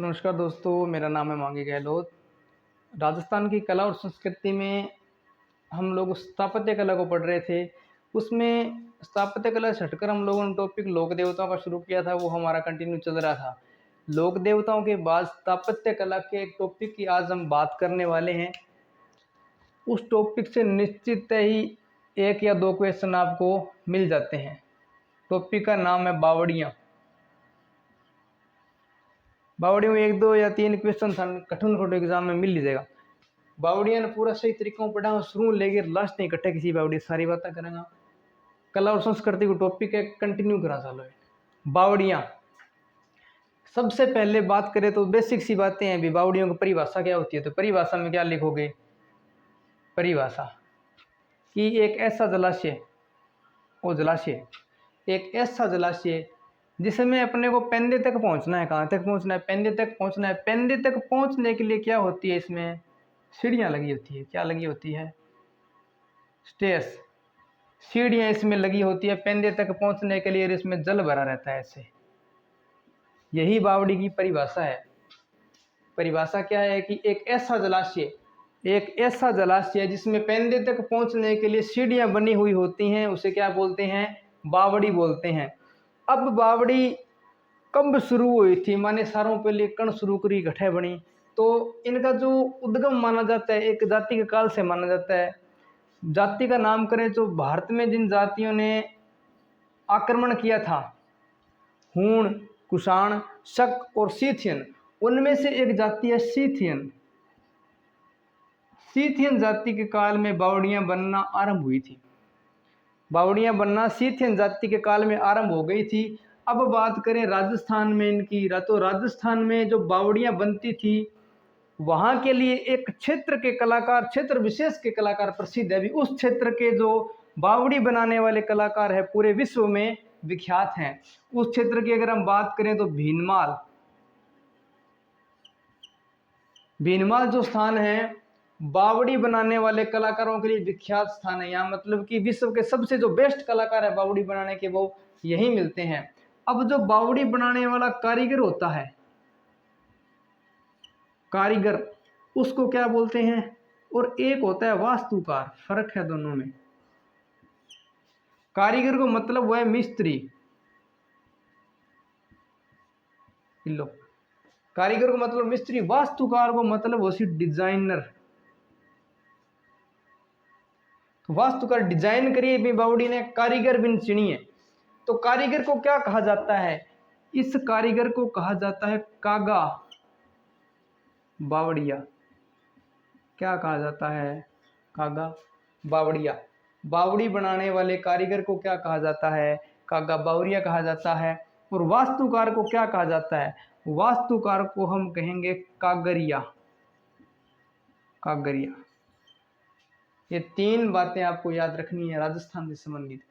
नमस्कार दोस्तों, मेरा नाम है मांगी गहलोत। राजस्थान की कला और संस्कृति में हम लोग स्थापत्य कला को पढ़ रहे थे। उसमें स्थापत्य कला से हटकर हम लोगों ने टॉपिक लोक देवताओं का शुरू किया था, वो हमारा कंटिन्यू चल रहा था। लोक देवताओं के बाद स्थापत्य कला के एक टॉपिक की आज हम बात करने वाले हैं। उस टॉपिक से निश्चित ही एक या दो क्वेश्चन आपको मिल जाते हैं। टॉपिक का नाम है बावड़ियाँ। बावड़ियों में एक दो या तीन क्वेश्चन कठिन एग्जाम में मिल लीजिएगा। बावड़िया ने पूरा सही तरीकों पढ़ा, शुरू लेकर लास्ट नहीं इकट्ठे किसी बावड़ी सारी बातें करेंगे। कला और संस्कृति को टॉपिक है, कंटिन्यू करा चलो। बावड़िया सबसे पहले बात करें तो बेसिक सी बातें हैं। भी बावड़ियों की परिभाषा क्या होती है, तो परिभाषा में क्या लिखोगे? परिभाषा कि एक ऐसा जलाशय, वो जलाशय एक ऐसा जलाशय जिसमें अपने को पेंदे तक पहुंचना है। कहाँ तक पहुंचना है? पेंदे तक पहुंचना है। पेंदे तक पहुंचने के लिए क्या होती है? इसमें सीढ़ियाँ लगी होती है। क्या लगी होती है? स्टेयर्स, सीढ़ियाँ इसमें लगी होती है पेंदे तक पहुंचने के लिए, और इसमें जल भरा रहता है ऐसे। यही बावड़ी की परिभाषा है। परिभाषा क्या है कि एक ऐसा जलाशय जिसमें पेंदे तक पहुंचने के लिए सीढ़ियाँ बनी हुई होती हैं, उसे क्या बोलते हैं? बावड़ी बोलते हैं। अब बावड़ी कब शुरू हुई थी? माने सारों पहले कण शुरू करी, गठे बनी। तो इनका जो उद्गम माना जाता है एक जाति के काल से माना जाता है। जाति का नाम करें तो भारत में जिन जातियों ने आक्रमण किया था, हूण, कुषाण, शक और सीथियन, उनमें से एक जाति है सीथियन। सीथियन जाति के काल में बावड़ियां बनना आरंभ हुई थी। बावड़ियां बनना सीथियन जाति के काल में आरंभ हो गई थी। अब बात करें राजस्थान में इनकी, तो राजस्थान में जो बावड़ियां बनती थी वहां के लिए एक क्षेत्र के कलाकार, क्षेत्र विशेष के कलाकार प्रसिद्ध है। अभी उस क्षेत्र के जो बावड़ी बनाने वाले कलाकार है पूरे विश्व में विख्यात हैं। उस क्षेत्र की अगर हम बात करें तो भीनमाल जो स्थान है बावड़ी बनाने वाले कलाकारों के लिए विख्यात स्थान है। यहाँ मतलब कि विश्व के सबसे जो बेस्ट कलाकार है बावड़ी बनाने के, वो यही मिलते हैं। अब जो बावड़ी बनाने वाला कारीगर होता है, कारीगर, उसको क्या बोलते हैं? और एक होता है वास्तुकार। फर्क है दोनों में। कारीगर को मतलब वो है मिस्त्री। लो, कारीगर को मतलब मिस्त्री, वास्तुकार को मतलब वो सी डिजाइनर। तो वास्तुकार डिजाइन करिए भी बावड़ी ने, कारीगर बिन चिनी है। तो कारीगर को क्या कहा जाता है? इस कारीगर को कहा जाता है कागा बावड़िया। क्या कहा जाता है? कागा बावड़िया। बावड़ी बनाने वाले कारीगर को क्या कहा जाता है? कागा बावड़िया कहा जाता है। और वास्तुकार को क्या कहा जाता है? वास्तुकार को हम कहेंगे कागरिया। कागरिया। ये तीन बातें आपको याद रखनी है राजस्थान से संबंधित।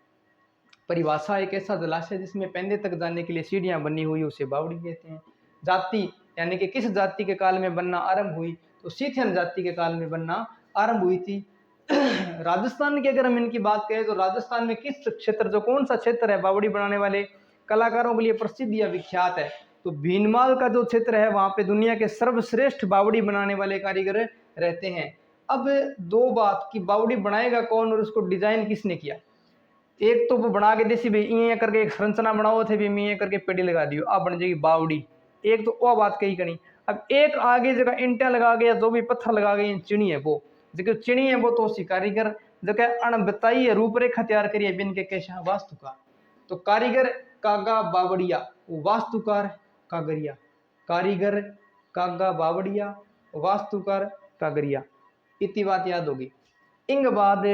परिभाषा एक ऐसा जलाशय जिसमें पेंदे तक जाने के लिए सीढ़ियां बनी हुई, उसे बावड़ी कहते हैं। जाति यानी कि किस जाति के काल में बनना आरंभ हुई, तो सीथियन जाति के काल में बनना आरंभ हुई थी। राजस्थान की अगर हम इनकी बात करें तो राजस्थान में किस क्षेत्र, जो कौन सा क्षेत्र है बावड़ी बनाने वाले कलाकारों के लिए प्रसिद्ध या विख्यात है, तो भीनमाल का जो क्षेत्र है वहां पे दुनिया के सर्वश्रेष्ठ बावड़ी बनाने वाले कारीगर रहते हैं। अब दो बात कि बावड़ी बनाएगा कौन और उसको डिजाइन किसने किया। एक तो वो बना के देसी भाई ये करके एक संरचना बनाओ थे भी मैं करके पेड़ी लगा दियो, अब बन जाएगी बावड़ी। एक तो वो बात कही करी। अब एक आगे जगह इंटा लगा गया, जो भी पत्थर लगा गए चिड़ी है वो, जो चिड़ी है वो तो उसी कारीगर जगह अण बताई है, रूपरेखा तैयार करी है बिन के कैसा वास्तुकार। तो कारीगर कागा बावड़िया, वास्तुकार कागरिया। कारीगर कागा बावड़िया, वास्तुकार कागरिया। इतनी बात याद होगी। इनके बाद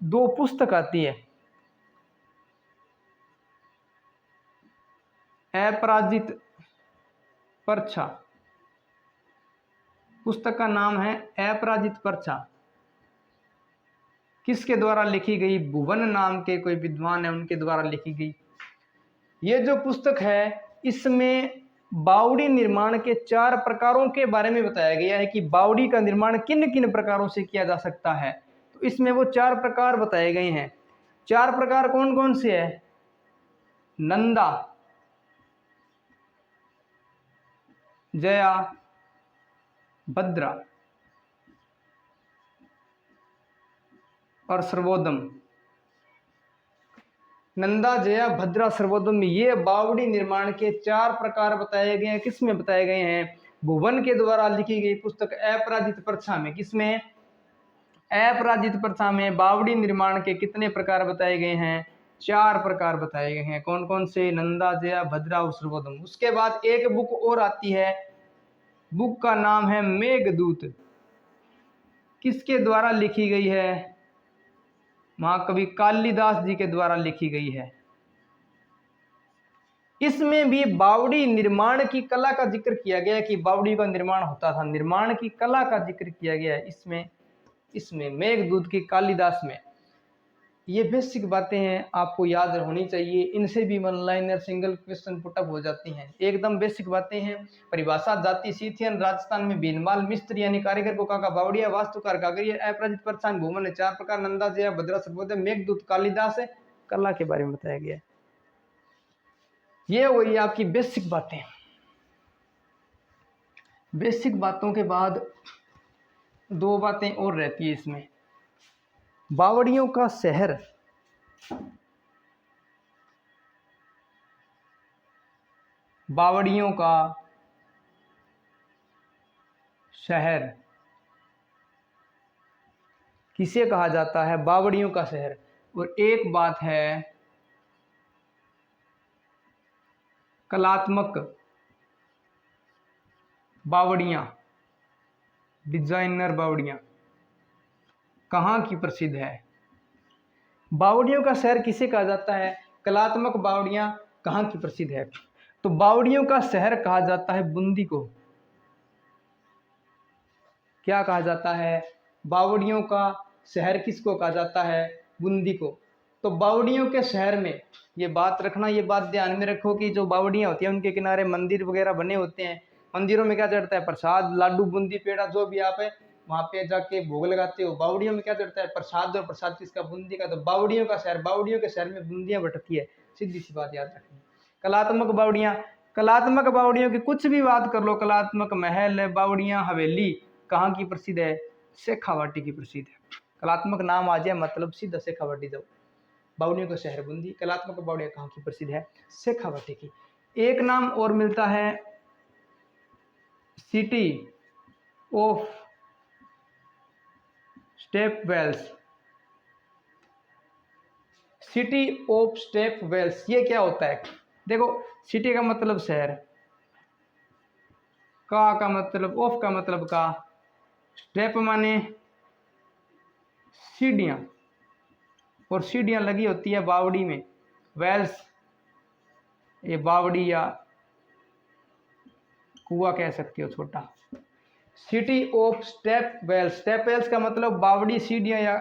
दो पुस्तक आती है, अपराजित पर्चा। पुस्तक का नाम है अपराजित पर्चा। किसके द्वारा लिखी गई? भुवन नाम के कोई विद्वान है, उनके द्वारा लिखी गई। ये जो पुस्तक है इसमें बावड़ी निर्माण के 4 प्रकारों के बारे में बताया गया है कि बावड़ी का निर्माण किन किन प्रकारों से किया जा सकता है। तो इसमें वो 4 प्रकार बताए गए हैं। 4 प्रकार कौन कौन से है? नंदा, जया, भद्रा और सर्वोदम। नंदा, जया, भद्रा, सर्वोदम, ये बावड़ी निर्माण के 4 प्रकार बताए गए हैं। किसमें बताए गए हैं? भुवन के द्वारा लिखी गई पुस्तक अपराजित प्रथा में। किसमें? अपराजित प्रथा में बावड़ी निर्माण के कितने प्रकार बताए गए हैं? 4 प्रकार बताए गए हैं। कौन कौन से? नंदा, जया, भद्रा और सर्वोदम। उसके बाद एक बुक और आती है, बुक का नाम है मेघदूत। किसके द्वारा लिखी गई है? महाकवि कालिदास जी के द्वारा लिखी गई है। इसमें भी बावड़ी निर्माण की कला का जिक्र किया गया है कि बावड़ी का निर्माण होता था, निर्माण की कला का जिक्र किया गया है इसमें मेघदूत की, कालिदास में। ये बेसिक बातें हैं, आपको याद होनी चाहिए। इनसे भी one liner single question put up हो जाती हैं। एकदम बेसिक बातें हैं। परिभाषा: जाति सीथियन, राजस्थान में बीनमाल, मिस्त्री यानी कारीगर को कहा, बावड़िया, वास्तुकार, कागरिया, अपराजित प्रथा, भूमन, 4 प्रकार, नंदा, जया, भद्रा, सर्वोदय, मेघदूत, कालिदास, कला के बारे में बताया गया है। ये वही आपकी बेसिक बातें। बेसिक बातों के बाद 2 बातें और रहती है इसमें। बावड़ियों का शहर, बावड़ियों का शहर किसे कहा जाता है? बावड़ियों का शहर। और एक बात है, कलात्मक बावड़ियां, डिजाइनर बावड़ियां कहाँ की प्रसिद्ध है? बावड़ियों का शहर किसे कहा जाता है? कलात्मक बावड़ियां कहाँ की प्रसिद्ध है? तो बावड़ियों का शहर कहा जाता है बूंदी को। क्या कहा जाता है? बावड़ियों का शहर किसको कहा जाता है? बूंदी को। तो बावड़ियों के शहर में, ये बात रखना, ये बात ध्यान में रखो कि जो बावड़ियां होती हैं उनके किनारे मंदिर वगैरह बने होते हैं। मंदिरों में क्या चढ़ता है? प्रसाद, लाडू, बूंदी, पेड़ा, जो भी आप वहां पे जाके भोग लगाते हो। बावड़ियों में क्या चढ़ता है? प्रसाद। और प्रसाद किसका? बूंदी का। तो बावड़ियों का शहर, बावड़ियों के शहर में बूंदियां बटती है। सीधी सी बात याद रखनी। कलात्मक बावड़ियां, कलात्मक बावड़ियों की कुछ भी बात कर लो, कलात्मक महल, बावड़ियां, हवेली कहाँ की प्रसिद्ध है? शेखावाटी की प्रसिद्ध है। कलात्मक नाम आ जाए मतलब सीधा शेखावाटी जाओ। बावड़ियों का शहर बूंदी। कलात्मक बावड़ियां कहाँ की प्रसिद्ध है? शेखावाटी की। एक नाम और मिलता है, city of step wells. City of step wells, ये क्या होता है? देखो, सिटी का मतलब शहर, का मतलब, ऑफ का मतलब का, स्टेप माने सीढ़ियां, और सीढ़ियां लगी होती है बावड़ी में। वेल्स, ये बावड़ी या कुआं कह सकते हो छोटा। City of step wells, step wells का मतलब बावड़ी सीढ़ियां, या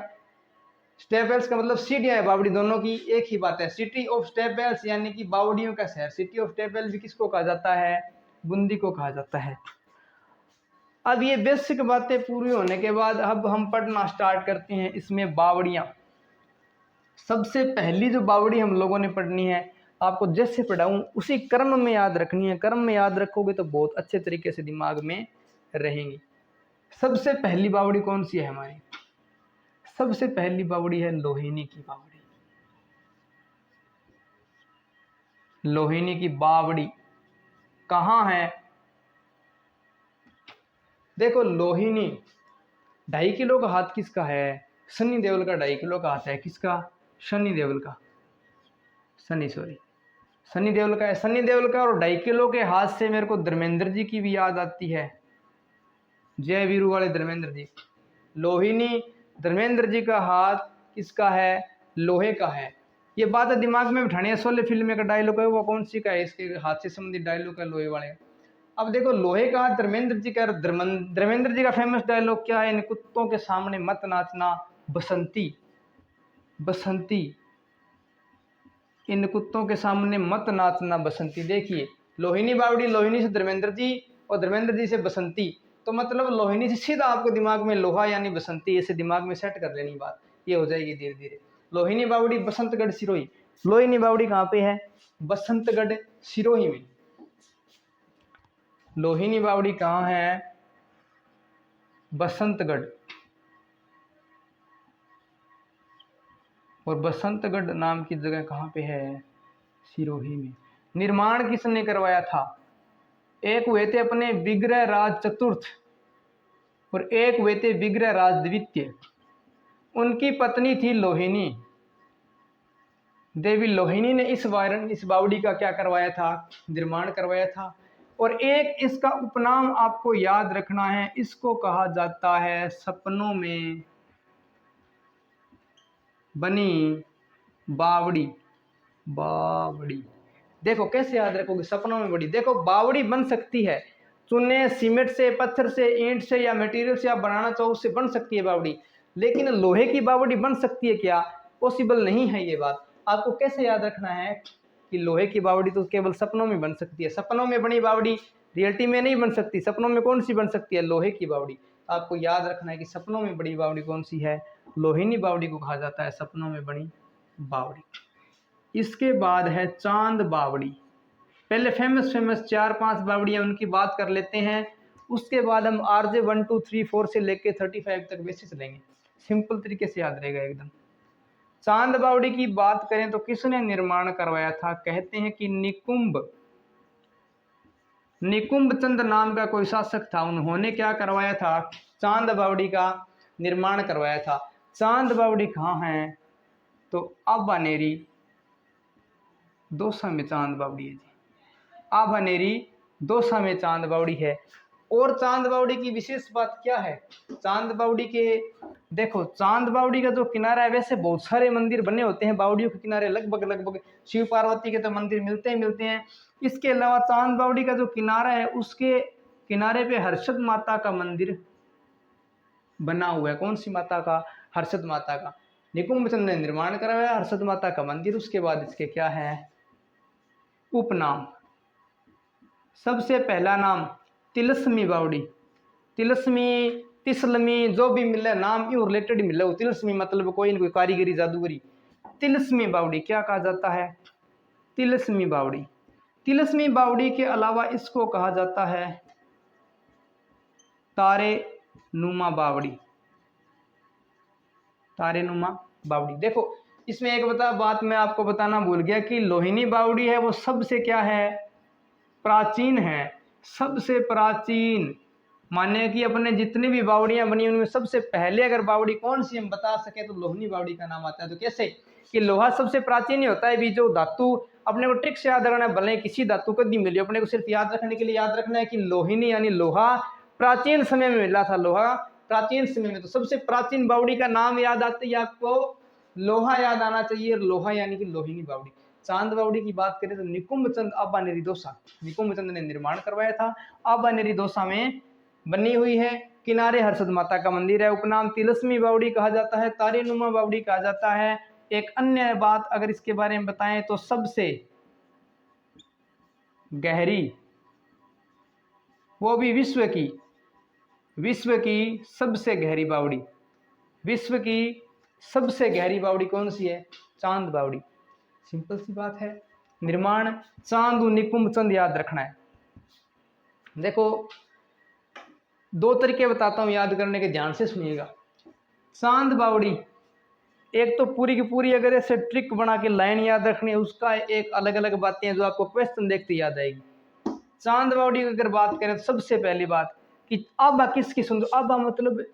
स्टेप वेल्स का मतलब सीढ़ियां है बावड़ी, दोनों की एक ही बात है। सिटी ऑफ स्टेप वेल्स यानी कि बावड़ियों का शहर। सिटी ऑफ स्टेप वेल्स भी किसको कहा जाता है? बूंदी को कहा जाता है। अब ये बेसिक बातें पूरी होने के बाद अब हम पढ़ना स्टार्ट करते हैं इसमें बावड़ियां। सबसे पहली जो बावड़ी हम लोगों ने पढ़नी है, आपको जैसे पढ़ाऊं उसी क्रम में याद रखनी है। क्रम में याद रखोगे तो बहुत अच्छे तरीके से दिमाग में रहेंगी। सबसे पहली बावड़ी कौन सी है हमारी? सबसे पहली बावड़ी है लोहिनी की बावड़ी। लोहिनी की बावड़ी कहाँ है? देखो, लोहिनी 2.5 किलो का हाथ किसका है? सनी देओल का 2.5 किलो का हाथ है। किसका? सनी देओल का। सनी देओल का है। सनी देओल का। और 2.5 किलो के हाथ से मेरे को धर्मेंद्र जी की भी याद आती है, जय वीरू वाले धर्मेंद्र जी। लोहिनी, धर्मेंद्र जी का हाथ किसका है? लोहे का है। ये बात दिमाग में बिठानी है। 16 फिल्म का डायलॉग है, वो कौन सी का है? इसके हाथ से संबंधित डायलॉग है लोहे वाले। अब देखो, लोहे का हाथ धर्मेंद्र जी का। धर्मेंद्र जी का फेमस डायलॉग क्या है? इन कुत्तों के सामने मत नाचना बसंती, बसंती, इन कुत्तों के सामने मत नाचना बसंती। देखिए, लोहिनी बावड़ी, लोहिनी से धर्मेंद्र जी और धर्मेंद्र जी से बसंती। तो मतलब लोहिनी से सीधा आपको दिमाग में लोहा यानी बसंती, ऐसे दिमाग में सेट कर लेनी बात, ये हो जाएगी धीरे धीरे। लोहिनी बावड़ी, बसंतगढ़ सिरोही। लोहिनी बावड़ी कहाँ पे है? बसंतगढ़ सिरोही में। लोहिनी बावड़ी कहाँ है? बसंतगढ़। और बसंतगढ़ नाम की जगह कहाँ पे है? सिरोही में। निर्माण किसने करवाया था? एक हुए थे अपने विग्रह राज चतुर्थ और एक हुए थे विग्रह राज द्वितीय। उनकी पत्नी थी लोहिनी। देवी लोहिनी ने इस बावड़ी का क्या करवाया था? निर्माण करवाया था। और एक इसका उपनाम आपको याद रखना है, इसको कहा जाता है सपनों में बनी बावड़ी। बावड़ी देखो कैसे याद रखोगे? सपनों में बड़ी। देखो बावड़ी बन सकती है चूने, सीमेंट से, पत्थर से, ईंट से या मटेरियल से आप बनाना चाहो उससे बन सकती है बावड़ी, लेकिन लोहे की बावड़ी बन सकती है क्या? पॉसिबल नहीं है ये बात। आपको कैसे याद रखना है कि लोहे की बावड़ी तो केवल सपनों में बन सकती है। सपनों में बनी बावड़ी रियलिटी में नहीं बन सकती। सपनों में कौन सी बन सकती है? लोहे की बावड़ी। आपको याद रखना है कि सपनों में बड़ी बावड़ी कौन सी है? लोहिनी बावड़ी को कहा जाता है सपनों में बनी बावड़ी। इसके बाद है चांद बावड़ी। पहले फेमस 4-5 बावड़ियाँ उनकी बात कर लेते हैं, उसके बाद हम RJ 1 2 3 4 से लेके 35 तक वैसे चलेंगे, सिंपल तरीके से याद रहेगा एकदम। चांद बावड़ी की बात करें तो किसने निर्माण करवाया था? कहते हैं कि निकुंभ चंद नाम का कोई शासक था, उन्होंने क्या करवाया था? चांद बावड़ी का निर्माण करवाया था। चांद बावड़ी कहाँ है? तो आबानेरी दौसा में चांद बावड़ी है जी। आबानेरी दौसा में चांद बावड़ी है। और चांद बावड़ी की विशेष बात क्या है? चांद बावड़ी के देखो, चांद बावड़ी का जो किनारा है, वैसे बहुत सारे मंदिर बने होते हैं बावड़ियों के किनारे, लगभग शिव पार्वती के तो मंदिर मिलते हैं। इसके अलावा चांद बावड़ी का जो किनारा है उसके किनारे पे हर्षद माता का मंदिर बना हुआ है। कौन सी माता का? हर्षद माता का। निकुंभ चंद ने निर्माण करवाया हर्षद माता का मंदिर। उसके बाद इसके क्या है? उपनाम। सबसे पहला नाम तिलस्मी बावड़ी। तिलस्मी, तिसलमी जो भी मिले नाम यू रिलेटेड मिले हो। तिलस्मी मतलब कोई न कोई कारीगरी जादूगरी। तिलस्मी बावड़ी क्या कहा जाता है? तिलस्मी बावड़ी। तिलस्मी बावड़ी के अलावा इसको कहा जाता है तारे नुमा बावड़ी। तारे नुमा बावड़ी। देखो इसमें एक बात मैं आपको बताना भूल गया कि लोहिनी बावड़ी है वो सबसे क्या है? प्राचीन है। सबसे प्राचीन माने कि अपने जितनी भी बावड़ियां बनी उनमें सबसे पहले अगर बावड़ी कौन सी हम बता सके तो लोहिनी बावड़ी का नाम आता है। तो कैसे कि लोहा सबसे प्राचीन ही होता है भी। जो धातु अपने को ट्रिक से याद रखना है, भले किसी धातु को नहीं मिली, अपने को सिर्फ याद रखने के लिए याद रखना है कि लोहिनी यानी लोहा प्राचीन समय में मिला था। लोहा प्राचीन समय में। तो सबसे प्राचीन बावड़ी का नाम याद आते ही आपको लोहा याद आना चाहिए। लोहा यानी कि लोहिनी बावड़ी। चांद बावड़ी की बात करें तो निकुंभ चंद आबानेरी दौसा, निकुंभ चंद ने निर्माण करवाया था। आबानेरी दौसा में बनी हुई है। किनारे हर्षद माता का मंदिर है। उपनाम तिलस्मी बावड़ी कहा जाता है, तारेनुमा बावड़ी कहा जाता है। एक अन्य बात अगर इसके बारे में बताएं तो सबसे गहरी, वो भी विश्व की सबसे गहरी बावड़ी। विश्व की सबसे गहरी बावड़ी कौन सी है? चांद बावड़ी। सिंपल सी बात है। निर्माण चांद निकुंभ चंद याद रखना है। देखो दो तरीके बताता हूं याद करने के, ध्यान से सुनिएगा। चांद बावड़ी एक तो पूरी की पूरी अगर ऐसे ट्रिक बना के लाइन याद रखनी है, उसका एक अलग अलग बातें हैं जो आपको क्वेश्चन देखते याद आएगी। चांद बावड़ी की अगर बात करें तो सबसे पहली बात कि आबा किसकी सुंदर, आबा मतलब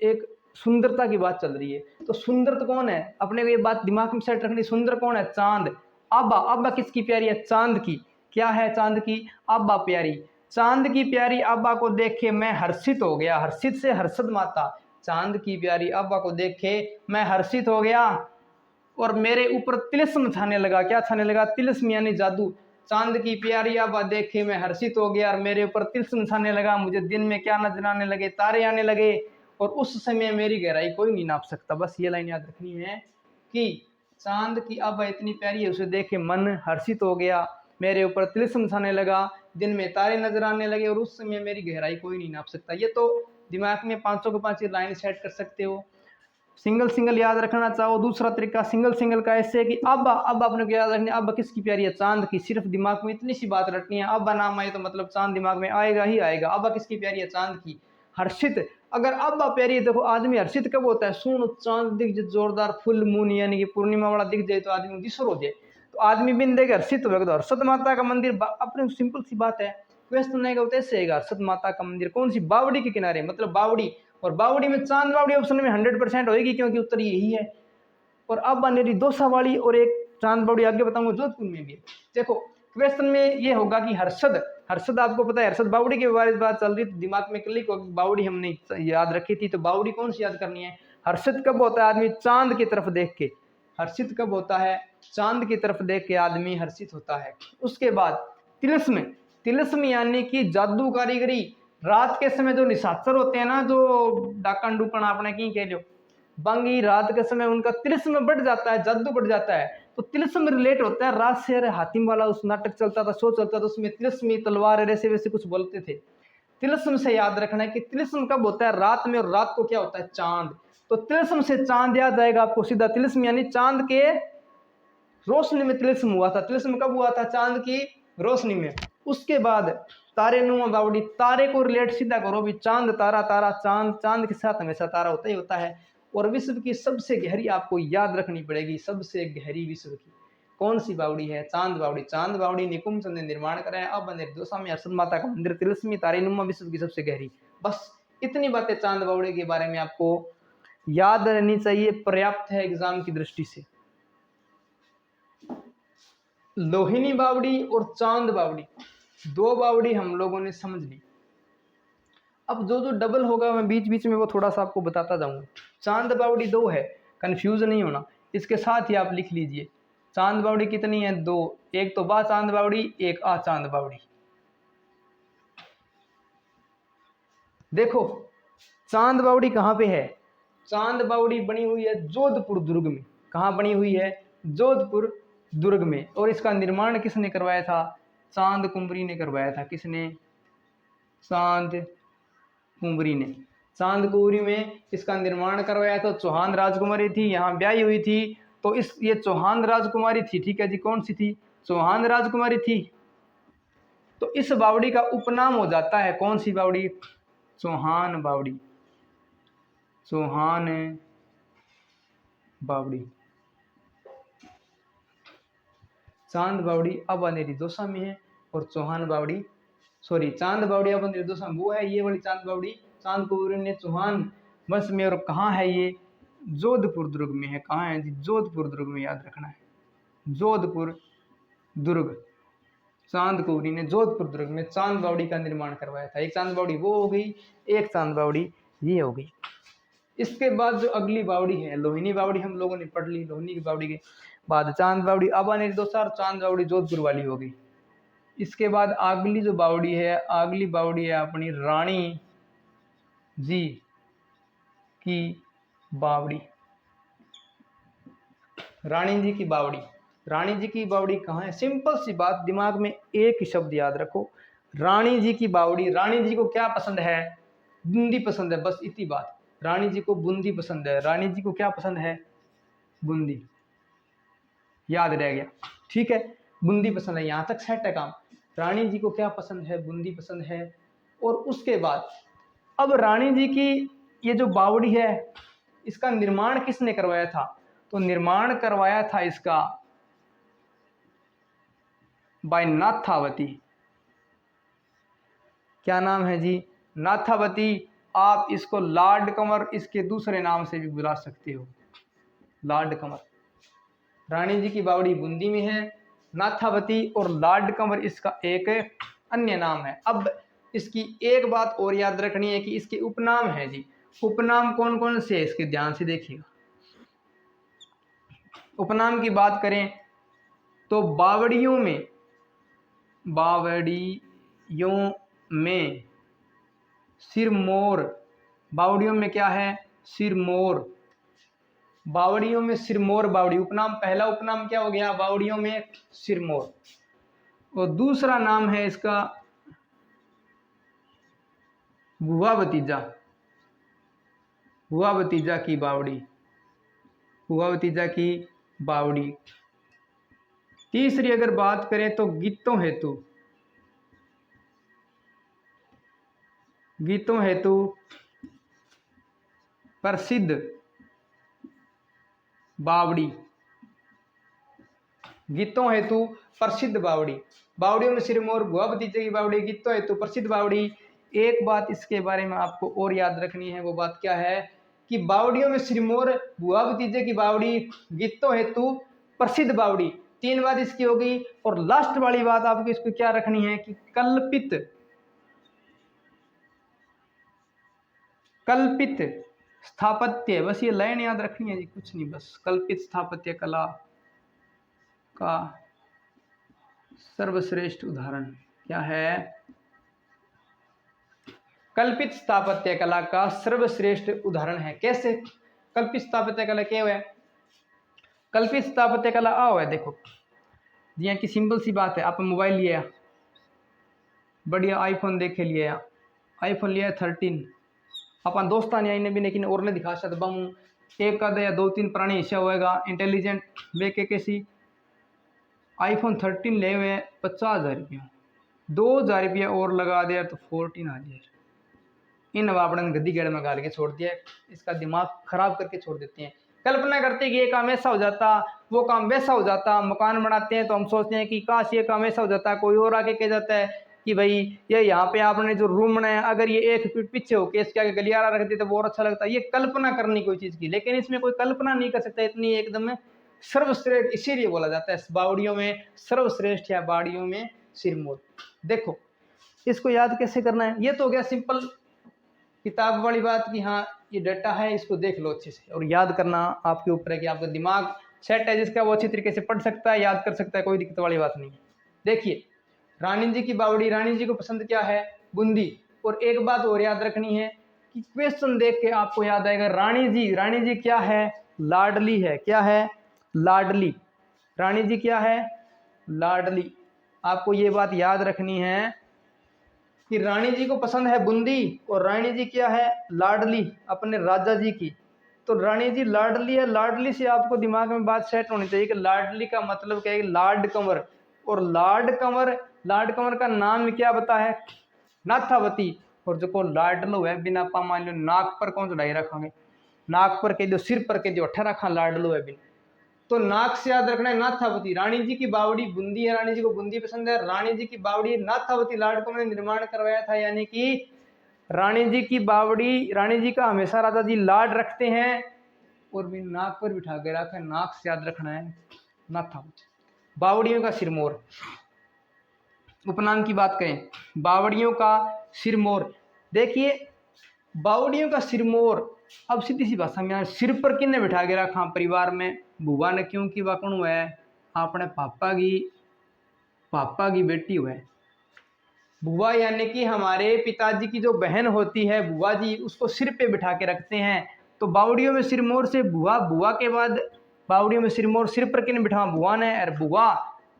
एक सुंदरता की बात चल रही है। तो सुंदर तो कौन है? अपने को ये बात दिमाग में सेट रखनी, सुंदर कौन है? चांद। आबा, आबा किसकी प्यारी है? चांद की। क्या है? चांद की आबा प्यारी। चांद की प्यारी आबा को देख के मैं हर्षित हो गया। हर्षित से हर्षद माता। चांद की प्यारी आबा को देख के मैं हर्षित हो गया और मेरे ऊपर तिलस्म छाने लगा। क्या छाने लगा? तिलस्म यानी जादू। चांद की प्यारी आबा देखे मैं हर्षित हो गया और मेरे ऊपर तिलस्म छाने लगा। मुझे दिन में क्या नजर आने लगे? तारे आने लगे। और उस समय मेरी गहराई कोई नहीं नाप सकता। बस ये लाइन याद रखनी है कि चांद की आबा इतनी प्यारी है, उसे देख के मन हर्षित हो गया, मेरे ऊपर तिलस्म छाने लगा, दिन में तारे नजर आने लगे और उस समय मेरी गहराई कोई नहीं नाप सकता। ये तो दिमाग में 500 के 5 लाइन सेट कर सकते हो। सिंगल सिंगल याद रखना चाहो, दूसरा तरीका सिंगल सिंगल का ऐसे कि अब्बा, अब अपने को याद रखनी, अब्बा किसकी प्यारी है, चांद की। सिर्फ दिमाग में इतनी सी बात रटनी है, अब्बा नाम आए तो मतलब चांद दिमाग में आएगा ही आएगा। अब्बा किसकी प्यारी है, चांद की। हर्षित, अगर अब्बा प्यारी है, देखो आदमी हर्षित कब होता है, सुन चांद दिख जाए जोरदार, फुल मून यानी कि पूर्णिमा वाला दिख जाए तो आदमी दिसर हो जाए, तो आदमी बिन देगा हर्षित होगा। तो हर्षद माता का मंदिर अपने सिंपल सी बात है, क्वेश्चन नहीं होता ऐसे आएगा। हर्षद माता का मंदिर कौन सी, बावड़ी के किनारे, मतलब बावड़ी, और बावड़ी में चांद बावड़ी ऑप्शन में 100% होगी क्योंकि उत्तर यही है। और अब बनेरी दोसा वाली और एक चांद बावड़ी आगे बताऊंगा जोधपुर में भी। देखो क्वेश्चन में ये होगा कि हर्षद, हर्षद आपको पता है, हर्षद बावड़ी के बारे में बात चल रही, तो दिमाग में क्लिक होगी बावड़ी हमने याद रखी थी, तो बावड़ी कौन सी याद करनी है। हर्षित कब होता है आदमी, चांद की तरफ देख के। हर्षित कब होता है, चांद की तरफ देख के आदमी हर्षित होता है। उसके बाद तिलिस्म, तिलिस्म यानी कि जादू कारीगरी। रात के समय जो निशाचर होते हैं ना, जो डाकन डुकन आपने की कह लो, बांगी रात के समय उनका तिलिस्म बढ़ जाता है, जादू बढ़ जाता है। तो तिलिस्म रिलेट होता है रात से। हातिम वाला उस नाटक चलता था, शो चलता था, उसमें तिलिस्मी तलवार ऐसे वैसे कुछ बोलते थे। तिलिस्म से याद रखना है कि तिलिस्म कब होता है, रात में, और रात को क्या होता है, चांद। तो तिलिस्म से चांद याद आएगा आपको सीधा। तिलिस्म यानी चांद के रोशनी में तिलिस्म हुआ था। तिलिस्म कब हुआ था, चांद की रोशनी में। उसके बाद तारे नुमा बावड़ी, तारे को रिलेट सीधा करो भी, चांद तारा, तारा चांद, चांद के साथ हमेशा तारा होता ही होता है। और विश्व की सबसे गहरी आपको याद रखनी पड़ेगी, सबसे गहरी विश्व की कौन सी बावड़ी है, चांद बावड़ी। चांद बावड़ी निकुंभ चंद ने निर्माण करा है। अब निर्दोषा में हर्षद माता का मंदिर, तिलिस्मी तारे नुमा, विश्व की सबसे गहरी। बस इतनी बातें चांद बावड़ी के बारे में आपको याद रहनी चाहिए, पर्याप्त है एग्जाम की दृष्टि से। लोहिनी बावड़ी और चांद बावड़ी, दो बावड़ी हम लोगों ने समझ ली। अब जो जो डबल होगा मैं बीच बीच में वो थोड़ा सा आपको बताता जाऊंगा। चांद बावड़ी दो है, कंफ्यूज नहीं होना, इसके साथ ही आप लिख लीजिए। चांद बावड़ी कितनी है, दो। एक तो बा चांद बावड़ी, एक आ चांद बावड़ी। देखो चांद बावड़ी कहाँ पे है, चांद बावड़ी बनी हुई है जोधपुर दुर्ग में। कहाँ बनी हुई है, जोधपुर दुर्ग में। और इसका निर्माण किसने करवाया था, चांद कुंवरी ने करवाया था। किसने, चांद कुंवरी ने। चांद कुंवरी में इसका निर्माण करवाया था। चौहान राजकुमारी थी, यहाँ ब्याही हुई थी, तो इस ये चौहान राजकुमारी थी, ठीक है जी। कौन सी थी, चौहान राजकुमारी थी। तो इस बावड़ी का उपनाम हो जाता है कौन सी बावड़ी, चौहान बावड़ी, चौहान बावड़ी। चांद बावड़ी अब निर्दोषा में है, और चौहान बावड़ी, सॉरी चांद बावड़ी अब निर्दोषा में वो है, ये वाली चांद बावड़ी चांद कुंवरी ने चौहान वंश में। और कहाँ है ये, जोधपुर दुर्ग में है। कहाँ है जी, जोधपुर दुर्ग में, याद रखना है, जोधपुर दुर्ग। चांद कुंवरी ने जोधपुर दुर्ग में चांद बावड़ी का निर्माण करवाया था। एक चांद बावड़ी वो हो गई, एक चांद बावड़ी ये हो गई। इसके बाद जो अगली बावड़ी है, लोहिनी बावड़ी हम लोगों ने पढ़ ली। लोहिनी की बावड़ी के बाद चांद बावड़ी अब निर्दोषा, और चांद बावड़ी जोधपुर वाली हो गई। इसके बाद अगली जो बावड़ी है, अगली बावड़ी है अपनी रानी जी की बावड़ी। रानी जी की बावड़ी, रानी जी की बावड़ी कहाँ है, सिंपल सी बात, दिमाग में एक ही शब्द याद रखो, रानी जी की बावड़ी। रानी जी को क्या पसंद है, बूंदी पसंद है, बस इतनी बात। रानी जी को बूंदी पसंद है। रानी जी को क्या पसंद है, बूंदी, याद रह गया, ठीक है, बूंदी पसंद है, यहाँ तक सेट है काम। रानी जी को क्या पसंद है, बूंदी पसंद है। और उसके बाद अब रानी जी की ये जो बावड़ी है, इसका निर्माण किसने करवाया था, तो निर्माण करवाया था इसका बाय नाथावती। क्या नाम है जी, नाथावती। आप इसको लॉर्ड कंवर, इसके दूसरे नाम से भी बुला सकते हो, लॉर्ड कंवर। रानी जी की बावड़ी बूंदी में है, नाथावती और लॉर्ड कंवर इसका एक अन्य नाम है। अब इसकी एक बात और याद रखनी है कि इसके उपनाम है जी। उपनाम कौन कौन से है, इसके ध्यान से देखिएगा। उपनाम की बात करें तो बावड़ियों में, बावड़ियों में सिरमौर, बावड़ियों में क्या है, सिरमौर। बावड़ियों में सिरमौर बावड़ी उपनाम, पहला उपनाम क्या हो गया, बावड़ियों में सिरमौर। और दूसरा नाम है इसका भुआ भतीजा, भुआ भतीजा की बावड़ी। बुआ भतीजा की बावड़ी। तीसरी अगर बात करें तो गीतों हेतु, गीतों हेतु प्रसिद्ध बावड़ी, गीतों हेतु प्रसिद्ध बावड़ी। बावड़ियों में सिरमौर, बुआ भतीजे की बावड़ी, गीतों हेतु प्रसिद्ध बावड़ी। एक बात इसके बारे में आपको और याद रखनी है, वो बात क्या है कि बावड़ियों में सिरमौर, बुआ भतीजे की बावड़ी, गीतों हेतु प्रसिद्ध बावड़ी, तीन बात इसकी होगी। और लास्ट वाली बात आपको इसको क्या रखनी है कि कल्पित, कल्पित स्थापत्य, बस ये लाइन याद रखनी है जी, कुछ नहीं, बस कल्पित स्थापत्य कला का सर्वश्रेष्ठ उदाहरण क्या है? कल्पित स्थापत्य कला का सर्वश्रेष्ठ उदाहरण है। कैसे कल्पित स्थापत्य कला क्या है? कल्पित स्थापत्य कला आओ है, देखो जिया की सिंपल सी बात है, आप मोबाइल लिया, बढ़िया आईफोन देखे लिया, आईफोन लिया 13, अपन दोस्तान आई ने भी लेकिन और ने दिखा सकता बमू एक आधा या 2-3 पुराने हिस्सा होएगा इंटेलिजेंट वे के कैसी आईफोन 13 ले हुए 50,000 रुपया, 2,000 रुपया और लगा दिया तो 14,000। इन वापड़न गद्दी गेड़ में गाल के छोड़ दिया, इसका दिमाग खराब करके छोड़ देते हैं। कल्पना करते कि ये काम ऐसा हो जाता, वो काम वैसा हो जाता, मकान बनाते हैं तो हम सोचते हैं कि काश ये काम ऐसा हो जाता, कोई और आके कह जाता है कि भाई ये यहाँ पे आपने जो रूम बनाया अगर ये 1 फीट पीछे हो के इसके आगे गलियारा रख देते तो बहुत अच्छा लगता है। ये कल्पना करनी कोई चीज़ की, लेकिन इसमें कोई कल्पना नहीं कर सकता, इतनी एकदम सर्वश्रेष्ठ, इसीलिए बोला जाता है बावड़ियों में सर्वश्रेष्ठ या बावड़ियों में सिरमौर। देखो इसको याद कैसे करना है, ये तो हो गया सिंपल किताब वाली बात कि हाँ ये डाटा है, इसको देख लो अच्छे से, और याद करना आपके ऊपर है कि आपका दिमाग सेट है जिसका वो अच्छी तरीके से पढ़ सकता है, याद कर सकता है, कोई दिक्कत वाली बात नहीं है। देखिए रानी जी की बावड़ी, रानी जी को पसंद क्या है? बूंदी। और एक बात और याद रखनी है कि क्वेश्चन देख के आपको याद आएगा रानी जी, रानी जी क्या है? लाडली है। क्या है? लाडली। रानी जी क्या है? लाडली। आपको ये बात याद रखनी है कि रानी जी को पसंद है बूंदी और रानी जी क्या है? लाडली अपने राजा जी की। तो रानी जी लाडली है, लाडली से आपको दिमाग में बात सेट होनी चाहिए कि लाडली का मतलब क्या है? लाड कंवर। और लाड कंवर, लाड कंवर का नाम क्या बता है? नाथावती। और जो को लाडलो है बिना पा मान लो नाक पर कौन चढ़ाई रखांगे, नाक पर कह दो, सिर पर कह दो, अठा रखा लाडलो है बिन, तो नाक से याद रखना है नाथावती। रानी जी की बावड़ी बूंदी है, रानी जी को बूंदी पसंद है, रानी जी की बावड़ी नाथावती लाड को मैंने निर्माण करवाया था, यानी कि रानी जी की बावड़ी, रानी जी का हमेशा राजा जी लाड रखते हैं और भी नाक पर बिठा के रखा है, नाक से याद रखना है नाथावती। बावड़ियों का सिरमौर, उपनाम की बात करें बावड़ियों का सिरमौर। देखिए बावड़ियों का सिरमौर, अब सीधी सी भाषा में सिर पर किन्ने बिठा के रखा परिवार में? बुआ ने, क्योंकि वह कौन हुआ है? अपने पापा की बेटी हुआ है। बुआ यानी कि हमारे पिताजी की जो बहन होती है बुआ जी, उसको सिर पे बिठा के रखते हैं। तो बावड़ियों में सिरमौर से बुआ, बुआ के बाद बावड़ियों में सिरमौर सिर पर किन्ने बिठा? बुआ ने। और बुआ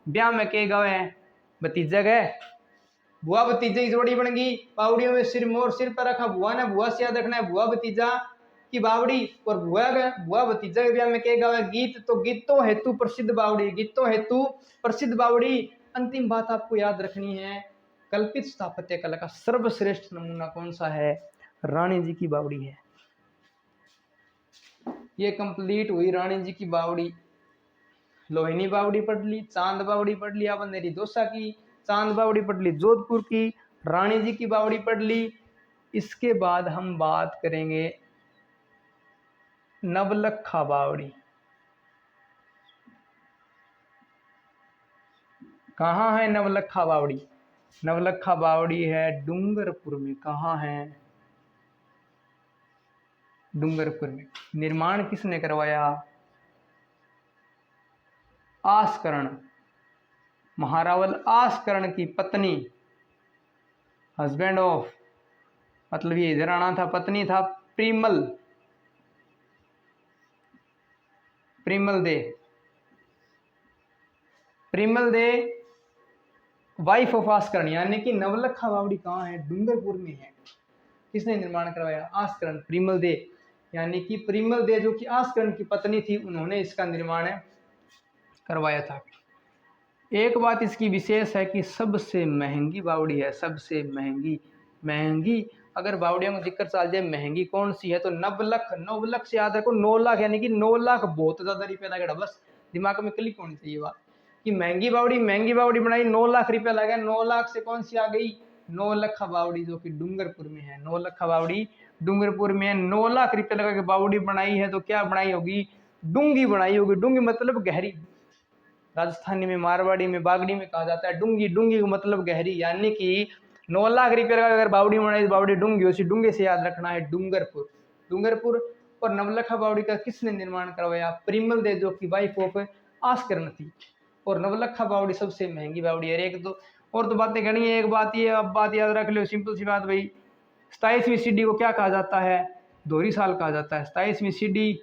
ब्याह में के गए हैं? भतीजा गए, बुआ भतीजे की जोड़ी बन गई। बावड़ियों में सिरमौर सिर पर रखा बुआ ने, बुआ से याद रखना है बुआ भतीजा की बावड़ी। और बुआ भतीजा के ब्याह में के गावे गीत, तो गीतों हेतु प्रसिद्ध बावड़ी, गीतों हेतु प्रसिद्ध बावड़ी। अंतिम बात आपको याद रखनी है, कल्पित स्थापत्य कला का सर्वश्रेष्ठ नमूना कौन सा है? रानी जी की बावड़ी है। ये कंप्लीट हुई रानी जी की बावड़ी। लोहिनी बावड़ी पढ़ ली, चांद बावड़ी पढ़ ली, आपने दोसा की, चांद बावड़ी पढ़ ली जोधपुर की, रानी जी की बावड़ी पढ़ ली। इसके बाद हम बात करेंगे नवलखा बावड़ी। कहाँ है नवलखा बावड़ी? नवलखा बावड़ी है डूंगरपुर में। कहाँ है? डूंगरपुर में। निर्माण किसने करवाया? आस्करण, महारावल आस्करण की पत्नी, हस्बैंड ऑफ, मतलब ये इधर आना था, पत्नी था प्रिमल, प्रिमल दे, प्रिमल दे वाइफ ऑफ आस्करण। यानी कि नवलखा बावड़ी कहाँ है? डूंगरपुर में है। किसने निर्माण करवाया? आस्करण, प्रिमल दे। यानी कि परिमल दे जो कि आस्करण की पत्नी थी, उन्होंने इसका निर्माण करवाया था। एक बात इसकी विशेष है कि सबसे महंगी बावड़ी है, सबसे महंगी। महंगी अगर बावड़ियों को जिक्र चल जाए महंगी कौन सी है तो 9 लाख। 9 लाख से याद रखो, 9 लाख यानी कि 9 लाख बहुत ज्यादा रुपया लगेगा। बस दिमाग में क्लिक होनी चाहिए बात कि महंगी बावड़ी बनाई, 9 लाख रुपया लगा। 9 लाख से कौन सी आ गई, 9 लखा बावड़ी जो कि डूंगरपुर में है। 9 लखा बावड़ी डूंगरपुर में है। 9 लाख रुपया लगा के बावड़ी बनाई है तो क्या बनाई होगी, डूंगी बनाई होगी। डूंगी मतलब गहरी, राजस्थानी में, मारवाड़ी में, बागड़ी में कहा जाता है डूंगी। डूंगी का मतलब गहरी, यानी कि 9 लाख रुपये का अगर बावड़ी बनाई तो बावड़ी डूंगी, उसी डूंगे से याद रखना है डूंगरपुर। डूंगरपुर। और 9 लखा बावड़ी का किसने निर्माण करवाया, परिमल दे जो कि वाइफ ऑफ आस्करण थी। और 9 लखा बावड़ी सबसे महंगी बावड़ी है। एक तो और तो बातें करनी है, एक बात ये, अब बात याद रख लो, सिंपल सी बात भाई। 27वीं सीढ़ी को क्या कहा जाता है, दोहरी साल कहा जाता है। 27वीं सीढ़ी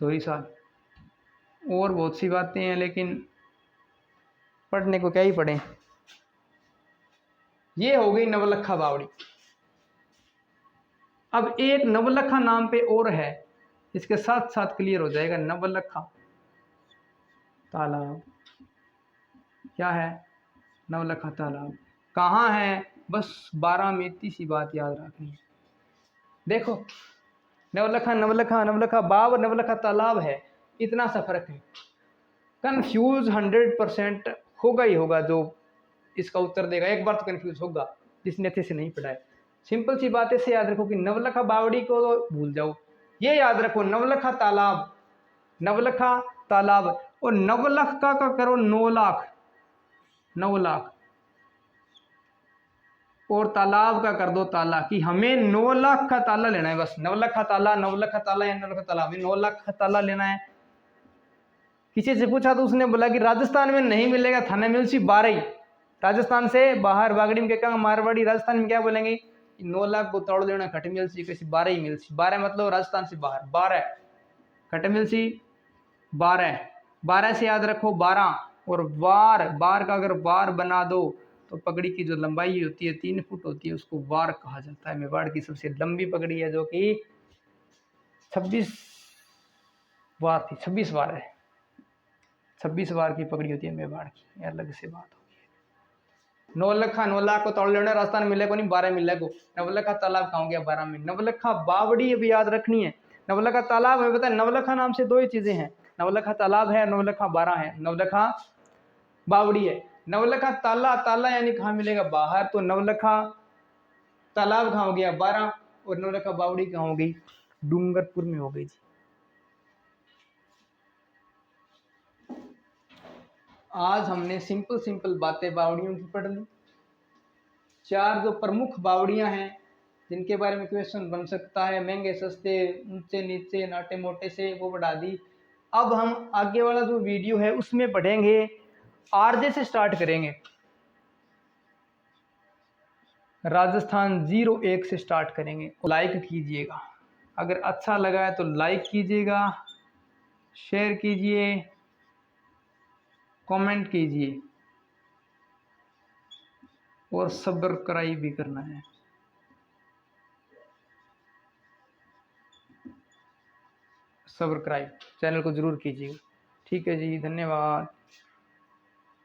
दोहरी साल। और बहुत सी बातें हैं लेकिन पढ़ने को क्या ही पढ़े। ये हो गई 9 लखा बावड़ी। अब एक 9 लखा नाम पे और है, इसके साथ साथ क्लियर हो जाएगा। 9 लखा तालाब क्या है, 9 लखा तालाब कहाँ है, बस 12 में इतनी सी बात याद रखनी है। देखो 9 लखा बाव 9 लखा तालाब है, इतना सा फर्क है। कंफ्यूज 100% होगा ही होगा जो इसका उत्तर देगा, एक बार तो कंफ्यूज होगा जिसने अच्छे से नहीं पढ़ा है। सिंपल सी बात ऐसे याद रखो कि 9 लखा बावड़ी को तो भूल जाओ, ये याद रखो 9 लखा तालाब। 9 लखा तालाब और 9 लाख का करो 9 लाख, 9 लाख और तालाब का कर दो ताला, कि हमें 9 लाख का ताला लेना है। बस 9 लखा ताला, 9 लखा ताला या 9 लखा ताला, हमें 9 लाख का ताला लेना है। किसी से पूछा तो उसने बोला कि राजस्थान में नहीं मिलेगा, थाना मिलसी 12 ही। राजस्थान से बाहर बागड़ी में क्या, मारवाड़ी राजस्थान में क्या बोलेंगे, 9 लाख को तोड़ देना खट मिलसी, किसी 12 ही मिलसी। 12 मतलब राजस्थान से बाहर 12 खट मिलसी 12। 12 से याद रखो 12। और वार, बार का अगर वार बना दो तो पगड़ी की जो लंबाई होती है 3 फुट होती है, उसको वार कहा जाता है। मेवाड़ की सबसे लंबी पगड़ी है जो कि 26 वार थी, 26 वार है, 26 वार की पगड़ी होती है मेवाड़ की, ये अलग से बात होगी। 9 लखा 9 लाख को तोड़ लेना, राजस्थान मिले को नहीं, 12 मिले को। 9 लखा तालाब कहाँ गया 12 में। 9 लखा बावड़ी अभी याद रखनी है। 9 लखा तालाब है, पता है 9 लखा नाम से दो ही चीजें हैं, 9 लखा तालाब है, 9 लखा 12 है। 9 लखा बावड़ी है। 9 लखा ताला, ताला यानी कहाँ मिलेगा, बाहर। तो 9 लखा तालाब कहाँ हो गया 12, और 9 लखा बावड़ी कहाँ हो गई, डूंगरपुर में हो गई जी। आज हमने सिंपल सिंपल बातें बावड़ियों की पढ़ ली। 4 जो प्रमुख बावड़ियां हैं जिनके बारे में क्वेश्चन बन सकता है, महंगे सस्ते, ऊंचे नीचे, नाटे मोटे से, वो बढ़ा दी। अब हम आगे वाला जो वीडियो है उसमें पढ़ेंगे, आरजे से स्टार्ट करेंगे। राजस्थान 01 से स्टार्ट करेंगे। लाइक कीजिएगा, अगर अच्छा लगा है तो लाइक कीजिएगा, शेयर कीजिए, कमेंट कीजिए और सब्सक्राइब भी करना है। सब्सक्राइब चैनल को जरूर कीजिएगा। ठीक है जी, धन्यवाद।